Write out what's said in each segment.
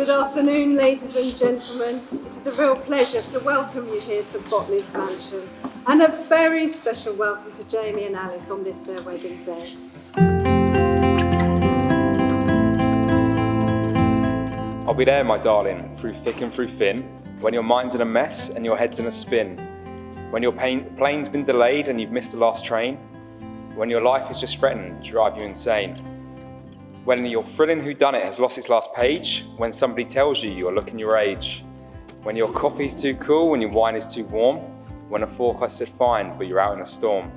Good afternoon, ladies and gentlemen. It is a real pleasure to welcome you here to Botleys Mansion, and a very special welcome to Jamie and Alice on this their wedding day. I'll be there, my darling, through thick and through thin, when your mind's in a mess and your head's in a spin, when your plane's been delayed and you've missed the last train, when your life is just threatened to drive you insane, when your thrilling whodunit has lost its last page, when somebody tells you you're looking your age, when your coffee's too cool and your wine is too warm, when a forecast said fine but you're out in a storm,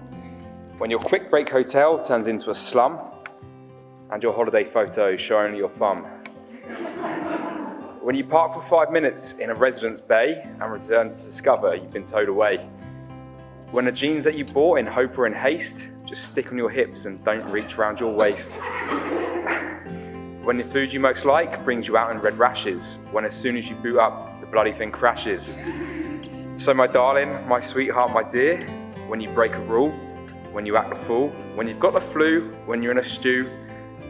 when your quick break hotel turns into a slum and your holiday photos show only your thumb, when you park for 5 minutes in a residence bay and return to discover you've been towed away, when the jeans that you bought in hope or in haste just stick on your hips and don't reach round your waist, when the food you most like brings you out in red rashes, when as soon as you boot up, the bloody thing crashes. So my darling, my sweetheart, my dear, when you break a rule, when you act a fool, when you've got the flu, when you're in a stew,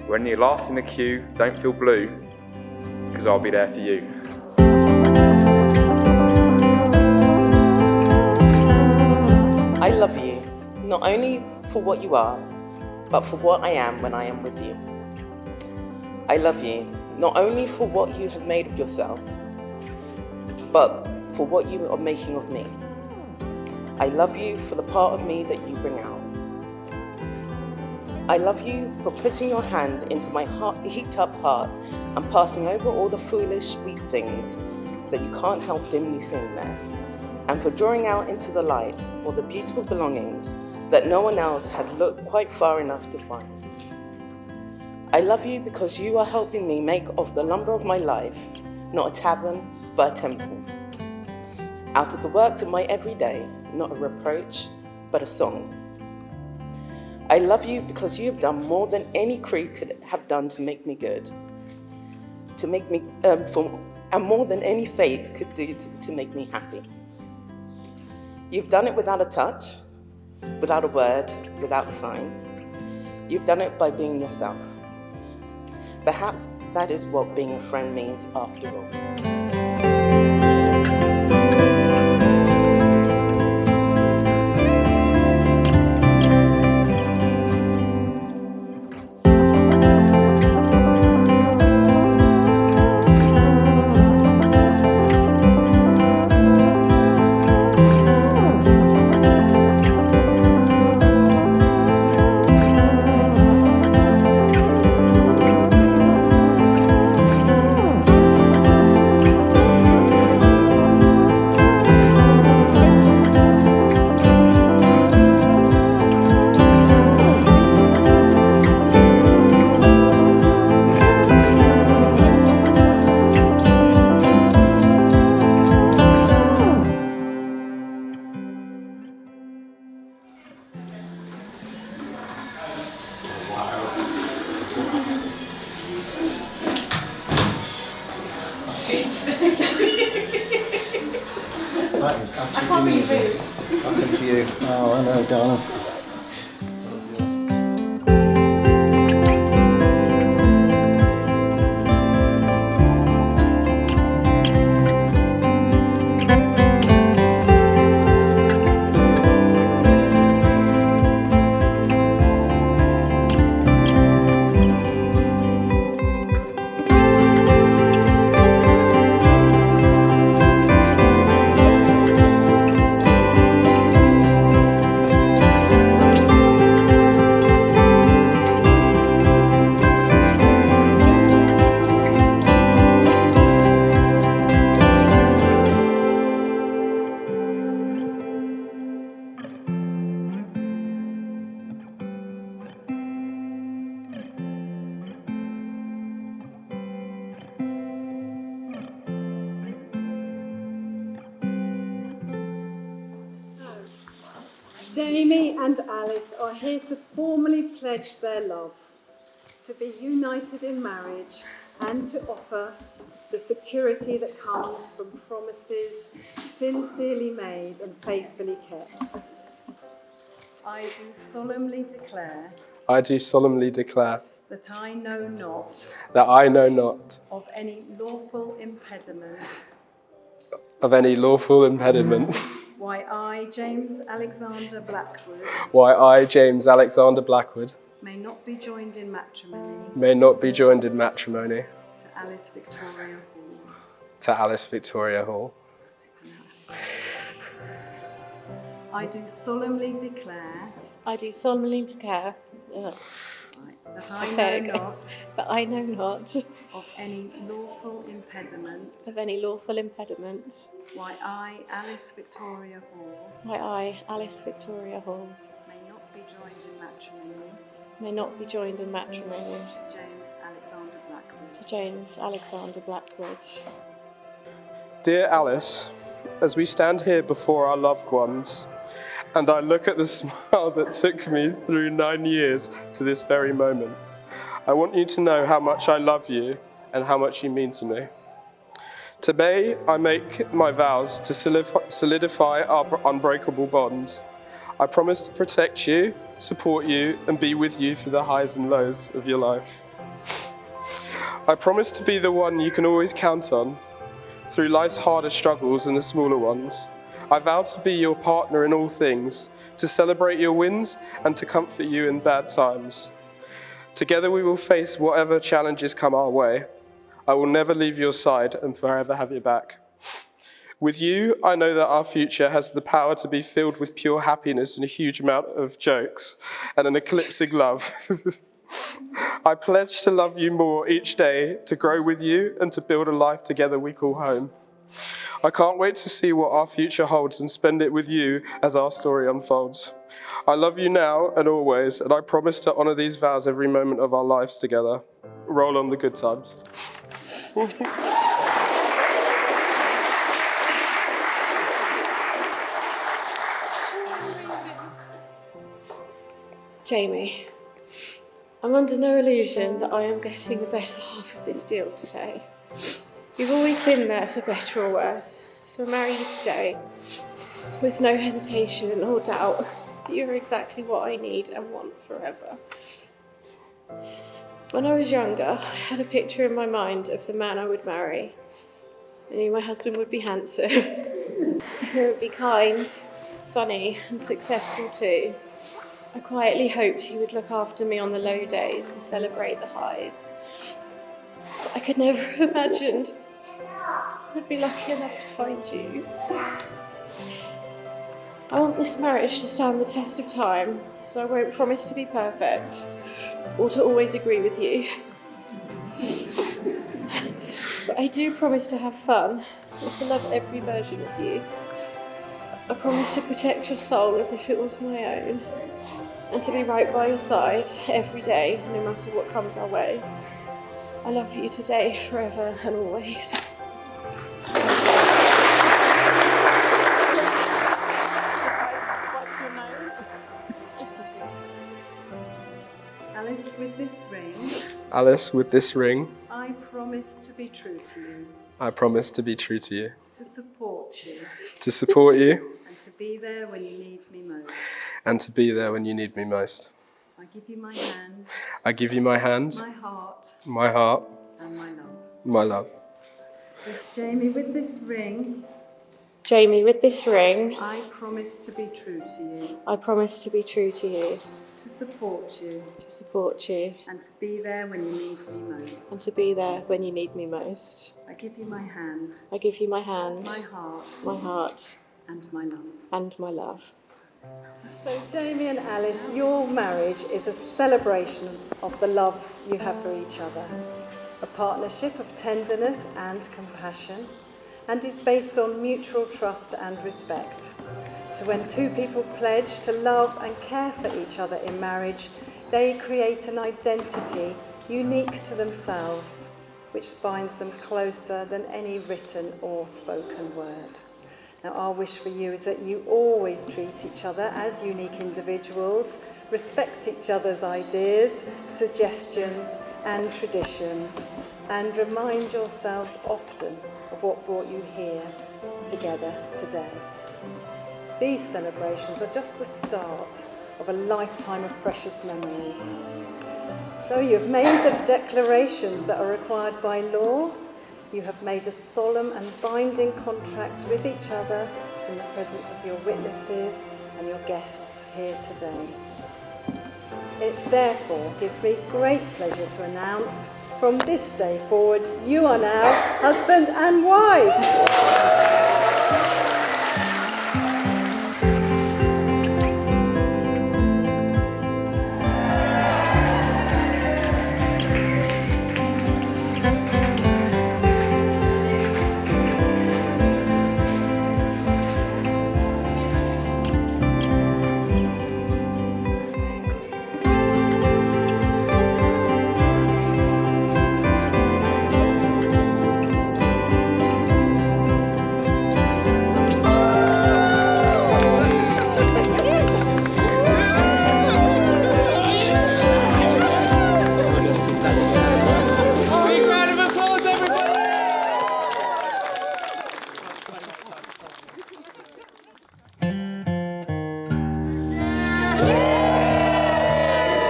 when you're last in the queue, don't feel blue, because I'll be there for you. I love you, not only for what you are, but for what I am when I am with you. I love you, not only for what you have made of yourself, but for what you are making of me. I love you for the part of me that you bring out. I love you for putting your hand into my heaped up heart and passing over all the foolish, sweet things that you can't help dimly seeing there, and for drawing out into the light all the beautiful belongings that no one else had looked quite far enough to find. I love you because you are helping me make of the lumber of my life not a tavern, but a temple. Out of the works of my everyday, not a reproach, but a song. I love you because you have done more than any creed could have done to make me good, to make me, and more than any fate could do to make me happy. You've done it without a touch, without a word, without a sign. You've done it by being yourself. Perhaps that is what being a friend means after all. That is absolutely amazing. Welcome to you. Oh, I know, darling. Jamie and Alice are here to formally pledge their love, to be united in marriage, and to offer the security that comes from promises sincerely made and faithfully kept. I do solemnly declare I do solemnly declare that I know not that I know not of any lawful impediment of any lawful impediment why I, James Alexander Blackwood, why I, James Alexander Blackwood, may not be joined in matrimony may not be joined in matrimony to Alice Victoria Hall. to Alice Victoria Hall. I do solemnly declare I do solemnly declare that I know not that I know not of any lawful impediment of any lawful impediment why I, Alice Victoria Hall, why I, Alice Victoria Hall, may not be joined in matrimony may not be joined in matrimony to James Alexander Blackwood. to James Alexander Blackwood. Dear Alice, as we stand here before our loved ones, and I look at the smile that took me through 9 years to this very moment, I want you to know how much I love you and how much you mean to me. Today, I make my vows to solidify our unbreakable bond. I promise to protect you, support you, and be with you through the highs and lows of your life. I promise to be the one you can always count on through life's harder struggles and the smaller ones. I vow to be your partner in all things, to celebrate your wins and to comfort you in bad times. Together we will face whatever challenges come our way. I will never leave your side and forever have your back. With you, I know that our future has the power to be filled with pure happiness and a huge amount of jokes and an eclipsing love. I pledge to love you more each day, to grow with you and to build a life together we call home. I can't wait to see what our future holds and spend it with you as our story unfolds. I love you now and always, and I promise to honour these vows every moment of our lives together. Roll on the good times. Jamie, I'm under no illusion that I am getting the better half of this deal today. You've always been there for better or worse, so I marry you today with no hesitation or doubt that you're exactly what I need and want forever. When I was younger, I had a picture in my mind of the man I would marry. I knew my husband would be handsome, he would be kind, funny and successful too. I quietly hoped he would look after me on the low days and celebrate the highs. I could never have imagined I would be lucky enough to find you. I want this marriage to stand the test of time, so I won't promise to be perfect or to always agree with you. But I do promise to have fun and to love every version of you. I promise to protect your soul as if it was my own, and to be right by your side every day, no matter what comes our way. I love you today, forever and always. Alice, with this ring, Alice, with this ring, I promise to be true to you, I promise to be true to you, to support you, to support you, and to be there when you need me most. and to be there when you need me most. I give you my hand, I give you my hand, my heart, my heart, and my love. my love. Jamie, with this ring, Jamie, with this ring, I promise to be true to you, I promise to be true to you, to support you, to support you, and to be there when you need me most. and to be there when you need me most. I give you my hand, I give you my hand, my heart, and my love. and my love. So, Jamie and Alice, your marriage is a celebration of the love you have for each other, a partnership of tenderness and compassion, and is based on mutual trust and respect. So when two people pledge to love and care for each other in marriage, they create an identity unique to themselves, which binds them closer than any written or spoken word. Now, our wish for you is that you always treat each other as unique individuals, respect each other's ideas, suggestions and traditions, and remind yourselves often of what brought you here together today. These celebrations are just the start of a lifetime of precious memories. So you've made the declarations that are required by law. You have made a solemn and binding contract with each other in the presence of your witnesses and your guests here today. It therefore gives me great pleasure to announce, from this day forward, you are now husband and wife.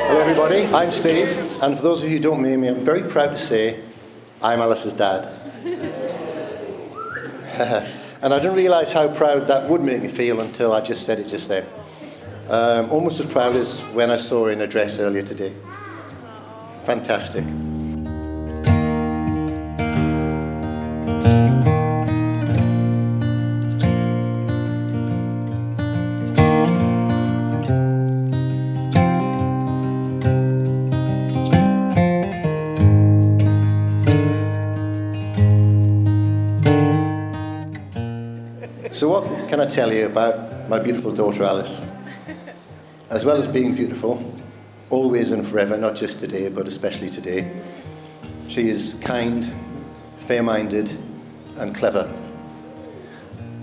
Hello everybody, I'm Steve, and for those of you who don't know me, I'm very proud to say I'm Alice's dad. And I didn't realise how proud that would make me feel until I just said it just then. Almost as proud as when I saw her in a dress earlier today. Fantastic. So what can I tell you about my beautiful daughter Alice? As well as being beautiful, always and forever, not just today, but especially today, she is kind, fair-minded, and clever.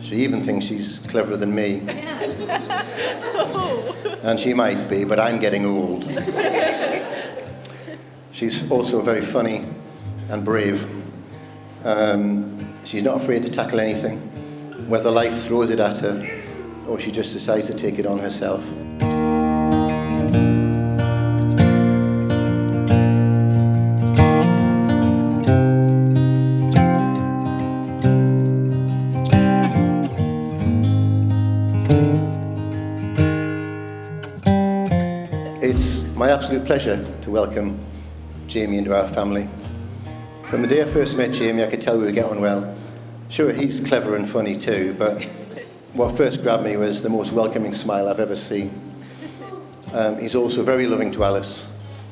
She even thinks she's cleverer than me. And she might be, but I'm getting old. She's also very funny and brave. She's not afraid to tackle anything, whether life throws it at her or she just decides to take it on herself. It's my absolute pleasure to welcome Jamie into our family. From the day I first met Jamie, I could tell we would get on well. Sure, he's clever and funny too, but what first grabbed me was the most welcoming smile I've ever seen. He's also very loving to Alice,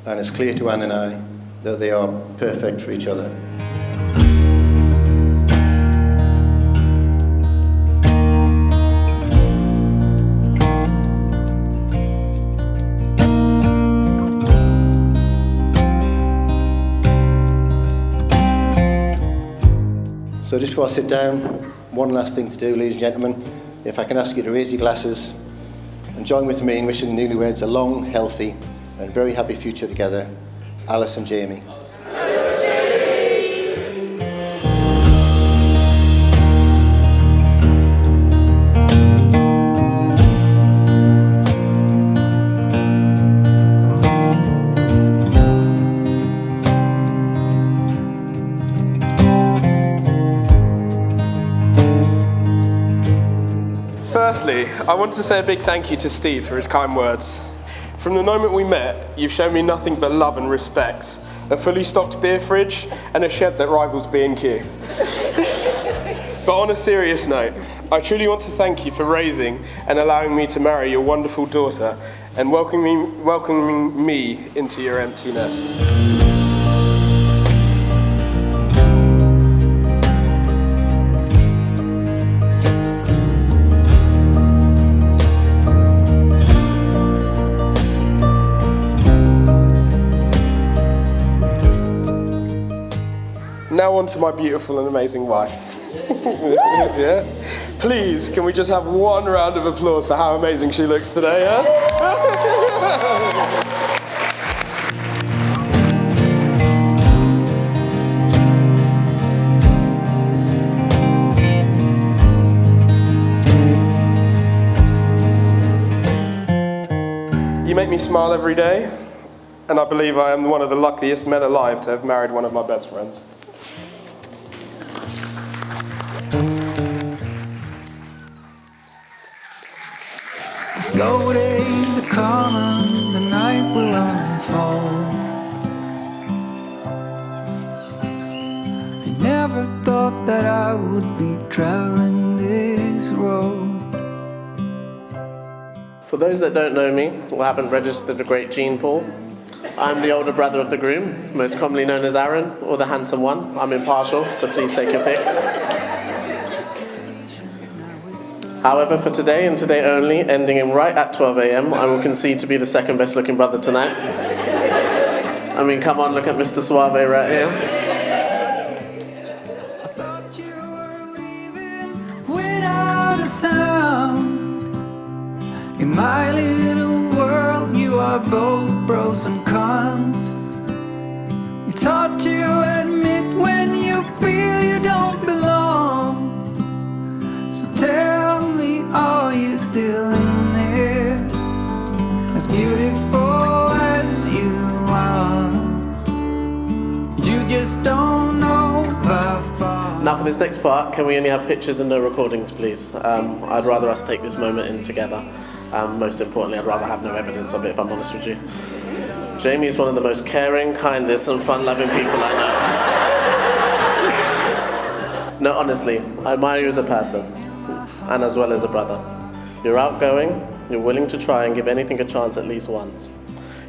and it's clear to Anne and I that they are perfect for each other. So just before I sit down, one last thing to do, ladies and gentlemen. If I can ask you to raise your glasses and join with me in wishing the newlyweds a long, healthy and very happy future together. Alice and Jamie. Firstly, I want to say a big thank you to Steve for his kind words. From the moment we met, you've shown me nothing but love and respect. A fully stocked beer fridge and a shed that rivals B&Q. But on a serious note, I truly want to thank you for raising and allowing me to marry your wonderful daughter and welcoming me into your empty nest. Now on to my beautiful and amazing wife. Yeah? Please, can we just have one round of applause for how amazing she looks today, huh? You make me smile every day, and I believe I am one of the luckiest men alive to have married one of my best friends. Slow day to come and the night will unfold. I never thought that I would be traveling this road. For those that don't know me or haven't registered the great gene pool, I'm the older brother of the groom, most commonly known as Aaron, or the handsome one. I'm impartial, so please take your pick. However, for today and today only, ending in right at 12 a.m, I will concede to be the second best looking brother tonight. I mean, come on, look at Mr. Suave right here. I thought you were leaving without a sound. In my little world, you are both pros and cons. It's hard to admit when you feel you don't belong. So tell me, are you still in there? As beautiful as you are, you just don't know how far. Now for this next part, can we only have pictures and no recordings, please? I'd rather us take this moment in together. Most importantly, I'd rather have no evidence of it, if I'm honest with you. Jamie is one of the most caring, kindest and fun-loving people I know. No, honestly, I admire you as a person, and as well as a brother. You're outgoing, you're willing to try and give anything a chance at least once.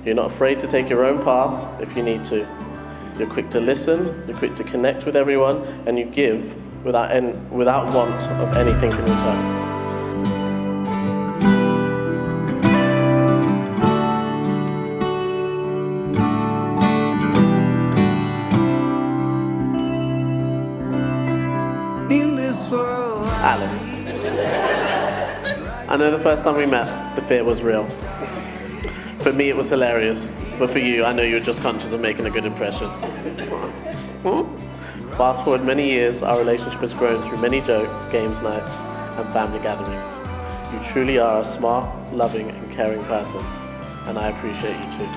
You're not afraid to take your own path if you need to. You're quick to listen, you're quick to connect with everyone, and you give without want of anything in return. Alice. I know the first time we met, the fear was real. For me, it was hilarious, but for you, I know you were just conscious of making a good impression. Fast forward many years, our relationship has grown through many jokes, games nights, and family gatherings. You truly are a smart, loving, and caring person, and I appreciate you too.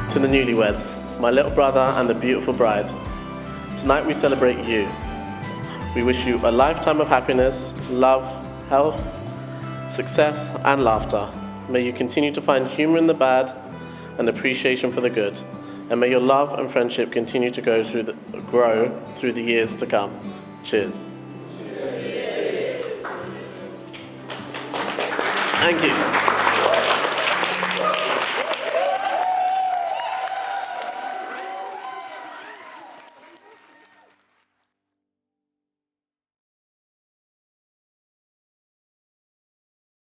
To the newlyweds, my little brother and the beautiful bride, tonight we celebrate you. We wish you a lifetime of happiness, love, health, success, and laughter. May you continue to find humor in the bad and appreciation for the good. And may your love and friendship continue to grow through the years to come. Cheers. Thank you.